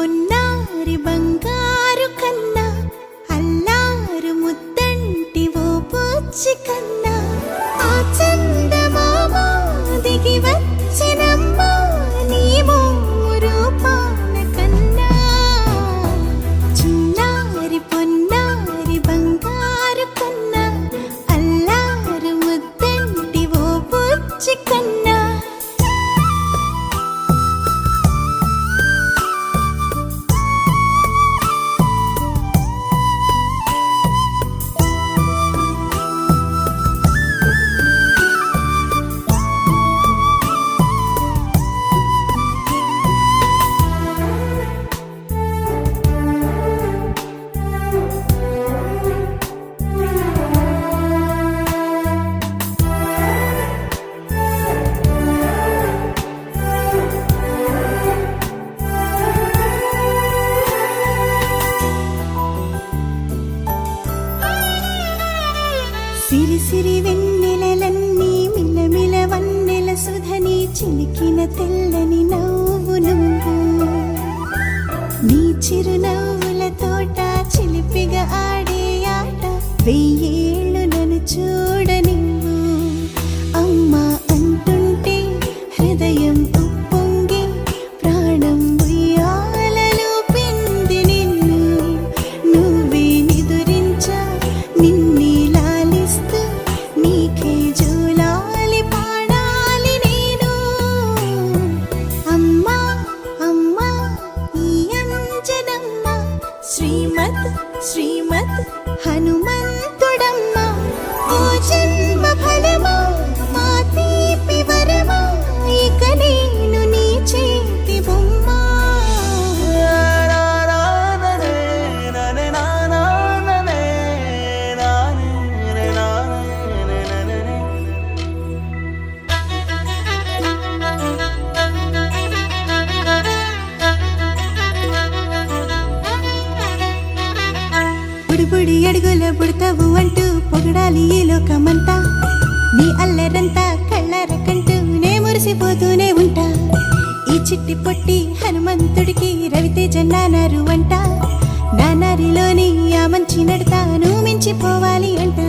పొన్నారి బంగారు కన్నా అల్లారు ముద్దంటి ఓ పూచి కన్నా ఆ చందమామ దిగి వచ్చినమ్మా నీ రూపాన కన్నా చిన్నారి పొన్నారి బంగారు కన్నా అల్లారు ముద్దంటి ఓ పూచి కన్నా సిరి సిరి వెన్నెలలన్నీ మిలమిల వన్నెల సుధని చిలికిన తెల్లని నవ్వు నువ్వు నీ చిరునవ్వుల తోట చిలిపిగా ఆడే ఆట వెయ్యేళ్ళు నన్ను చూడనివ్వు అమ్మా అంటుంటే హృదయం ఉప్పొంగి ప్రాణం ఉయ్యాలలో పిండి నిన్ను నువ్వే నిదురించా నిన్నే నీకే జూలాలి పాడాలి నేను అమ్మా అమ్మా ఈ అంజనమ్మ శ్రీమత్ శ్రీమత్ హనుమంతుడమ్మ ఓ జన్మ ఫలమా మా తీపి వరమా ఇక నేను నీ చేతి బొమ్మ బుడి అడుగుల బుడతావు అంటూ పొగడాలి ఈ లోకమంతా నీ అల్లరంతా కళ్ళారకంటూ నే మురిసిపోతూనే ఉంటా ఈ చిట్టి పొట్టి హనుమంతుడికి రవితేజ నానారు అంట నానారిలోని ఆ మంచి నడతా నువ్వు మించిపోవాలి అంట